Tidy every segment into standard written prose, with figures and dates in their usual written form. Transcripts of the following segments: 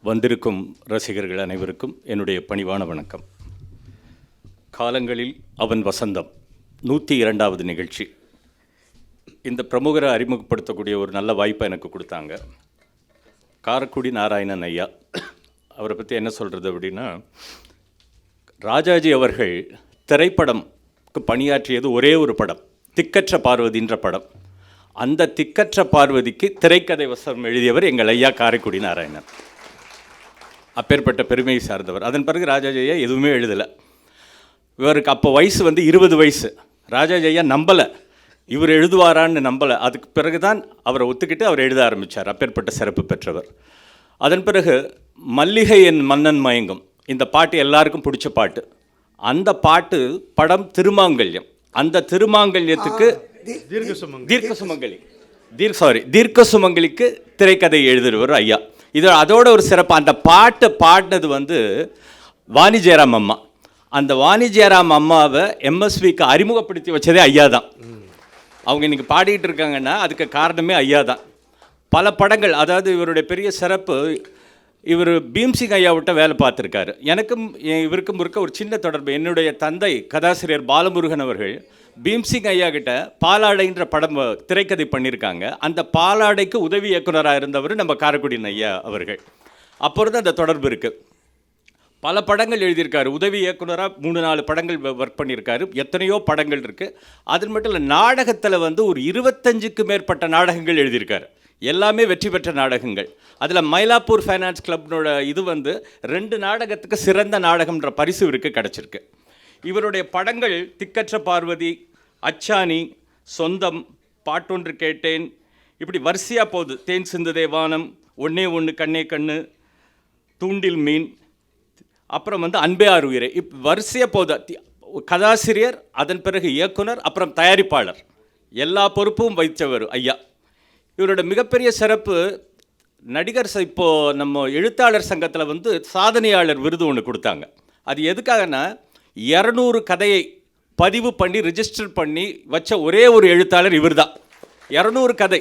வந்திருக்கும் ரசிகர்கள் அனைவருக்கும் என்னுடைய பணிவான வணக்கம். காலங்களில் அவன் வசந்தம் 102வது நிகழ்ச்சி. இந்த பிரமுகரை அறிமுகப்படுத்தக்கூடிய ஒரு நல்ல வாய்ப்பை எனக்கு கொடுத்தாங்க. காரைக்குடி நாராயணன் ஐயா, அவரை பற்றி என்ன சொல்கிறது அப்படின்னா, ராஜாஜி அவர்கள் திரைப்படம்க்கு பணியாற்றியது ஒரே ஒரு படம், திக்கற்ற பார்வதின்ற படம். அந்த திக்கற்ற பார்வதிக்கு திரைக்கதை வசனம் எழுதியவர் எங்கள் ஐயா காரைக்குடி நாராயணன். அப்பேற்பட்ட பெருமையை சார்ந்தவர். அதன் பிறகு ராஜாஜி ஐயா எதுவுமே எழுதலை. இவருக்கு அப்போ வயசு 20 வயசு. ராஜாஜி ஐயா நம்பலை, இவர் எழுதுவாரான்னு நம்பலை. அதுக்கு பிறகு தான் அவரை ஒத்துக்கிட்டு அவர் எழுத ஆரம்பித்தார். அப்பேற்பட்ட சிறப்பு பெற்றவர். அதன் பிறகு மல்லிகை என் மன்னன் மயங்கும், இந்த பாட்டு எல்லாருக்கும் பிடிச்ச பாட்டு. அந்த பாட்டு படம் திருமாங்கல்யம். அந்த திருமாங்கல்யத்துக்கு தீர்க்க சுமங்கலிக்கு திரைக்கதை எழுதுகிறவர் ஐயா. இது அதோட ஒரு சிறப்பு. அந்த பாட்டை பாடினது வாணி ஜெயராம் அம்மா. அந்த வாணி ஜெயராம் அம்மாவை எம்எஸ்விக்கு அறிமுகப்படுத்தி வச்சதே ஐயா தான். அவங்க இன்றைக்கி பாடிக்கிட்டு இருக்காங்கன்னா அதுக்கு காரணமே ஐயா தான். பல படங்கள், அதாவது இவருடைய பெரிய சிறப்பு, இவர் பீம்சிங் ஐயாவிட்ட வேலை பார்த்துருக்காரு. எனக்கும் இவருக்கும் இருக்க ஒரு சின்ன தொடர்பு. என்னுடைய தந்தை கதாசிரியர் பாலமுருகன் அவர்கள் பீம்சிங் ஐயா கிட்ட பாலாடைன்ற படம் திரைக்கதை பண்ணியிருக்காங்க. அந்த பாலாடைக்கு உதவி இயக்குனராக இருந்தவர் நம்ம காரைக்குடி ஐயா அவர்கள். அப்போது அந்த தொடர்பு இருக்குது. பல படங்கள் எழுதியிருக்காரு. உதவி இயக்குனராக 3-4 படங்கள் ஒர்க் பண்ணியிருக்காரு. எத்தனையோ படங்கள் இருக்குது. அது மட்டும் இல்லை, நாடகத்தில் ஒரு 25க்கு மேற்பட்ட நாடகங்கள் எழுதியிருக்காரு. எல்லாமே வெற்றி பெற்ற நாடகங்கள். அதில் மயிலாப்பூர் ஃபைனான்ஸ் கிளப்னோட இது 2 நாடகத்துக்கு சிறந்த நாடகம்ன்ற பரிசு இவருக்கு கிடச்சிருக்கு. இவருடைய படங்கள் திக்கற்ற பார்வதி, அச்சானி, சொந்தம், பாட்டொன்று கேட்டேன், இப்படி வரிசையாக போகுது. தேன் சிந்து தேவானம், ஒன்னே ஒன்று கண்ணே கண்ணு, தூண்டில் மீன், அப்புறம் அன்பே ஆர் உயிரே, வரிசையாக போகுது. கதாசிரியர், அதன் பிறகு இயக்குனர், அப்புறம் தயாரிப்பாளர், எல்லா பொறுப்பும் வைத்தவர் ஐயா. இவரோட மிகப்பெரிய சிறப்பு, நடிகர் இப்போது நம்ம எழுத்தாளர் சங்கத்தில் சாதனையாளர் விருது ஒன்று கொடுத்தாங்க. அது எதுக்காகனா, 200 கதையை பதிவு பண்ணி ரிஜிஸ்டர் பண்ணி வச்ச ஒரே ஒரு எழுத்தாளர் இவர் தான். 200 கதை.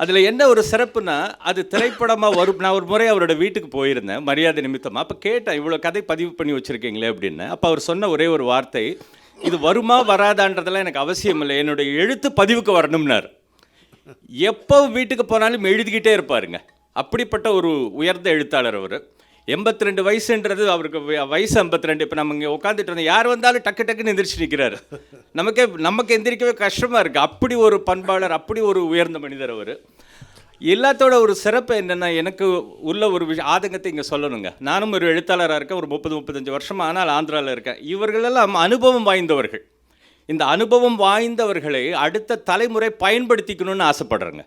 அதில் என்ன ஒரு சிறப்புனா, அது திரைப்படமாக வரும். நான் ஒரு முறை அவரோட வீட்டுக்கு போயிருந்தேன் மரியாதை நிமித்தமாக. அப்போ கேட்டேன், இவ்வளோ கதை பதிவு பண்ணி வச்சுருக்கீங்களே அப்படின்னு. அப்போ அவர் சொன்ன ஒரே ஒரு வார்த்தை, இது வருமா வராதான்றதெல்லாம் எனக்கு அவசியம் இல்லை, என்னுடைய எழுத்து பதிவுக்கு வரணும்னார். எப்போ வீட்டுக்கு போனாலும் எழுதிக்கிட்டே இருப்பாருங்க. அப்படிப்பட்ட ஒரு உயர்ந்த எழுத்தாளர் அவர். 82 வயசுன்றது அவருக்கு வயசு 52. இப்போ நம்ம இங்கே உட்காந்துட்டு இருந்தோம், யார் வந்தாலும் டக்கு டக்குன்னு எந்திரிச்சு நிற்கிறாரு. நமக்கு எந்திரிக்கவே கஷ்டமாக இருக்குது. அப்படி ஒரு பண்பாளர், அப்படி ஒரு உயர்ந்த மனிதர் அவர். எல்லாத்தோட ஒரு சிறப்பு என்னென்னா, எனக்கு உள்ள ஒரு ஆதங்கத்தை இங்கே சொல்லணுங்க. நானும் ஒரு எழுத்தாளராக இருக்கேன், ஒரு 30-35 வருஷமாக. ஆனால் ஆந்திராவில் இருக்கேன். இவர்களெல்லாம் அனுபவம் வாய்ந்தவர்கள். இந்த அனுபவம் வாய்ந்தவர்களை அடுத்த தலைமுறை பயன்படுத்திக்கணும்னு ஆசைப்படுறேங்க.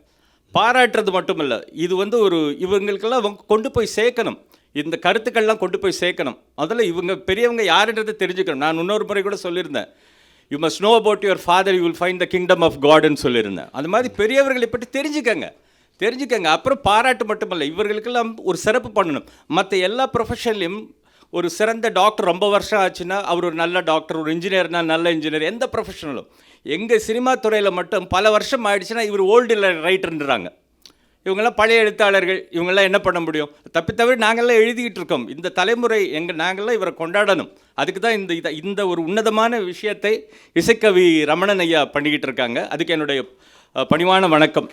பாராட்டுறது மட்டும் இல்லை, இது இவங்களுக்கெல்லாம் கொண்டு போய் சேர்க்கணும். இந்த கருத்துக்கள்லாம் கொண்டு போய் சேர்க்கணும். முதல்ல இவங்க பெரியவங்க யாருன்றதை தெரிஞ்சுக்கணும். நான் இன்னொரு முறை கூட சொல்லியிருந்தேன், you must know about your father, you will find the kingdom of காட்னு சொல்லியிருந்தேன். அது மாதிரி பெரியவர்களை பற்றி தெரிஞ்சுக்கங்க. அப்புறம் பாராட்டு மட்டுமல்ல, இவர்களுக்கெல்லாம் ஒரு சிறப்பு பண்ணணும். மற்ற எல்லா ப்ரொஃபஷன்லையும் ஒரு சிறந்த டாக்டர் ரொம்ப வருஷம் ஆச்சுன்னா அவர் ஒரு நல்ல டாக்டர், ஒரு இன்ஜினியர்னா நல்ல இன்ஜினியர், எந்த ப்ரொஃபஷனலும். எங்கள் சினிமா துறையில் மட்டும் பல வருஷம் ஆயிடுச்சுன்னா இவர் ஓல்டு ரைட்டர்ன்றாங்க. இவங்கெல்லாம் பழைய எழுத்தாளர்கள், இவங்கெல்லாம் என்ன பண்ண முடியும்? தவிர நாங்கள்லாம் எழுதிக்கிட்டு இருக்கோம். இந்த தலைமுறை நாங்கள்லாம் இவரை கொண்டாடணும். அதுக்கு தான் இந்த ஒரு உன்னதமான விஷயத்தை இசைக்கவி ரமணன் ஐயா பண்ணிக்கிட்டு இருக்காங்க. அதுக்கு என்னுடைய பணிவான வணக்கம்.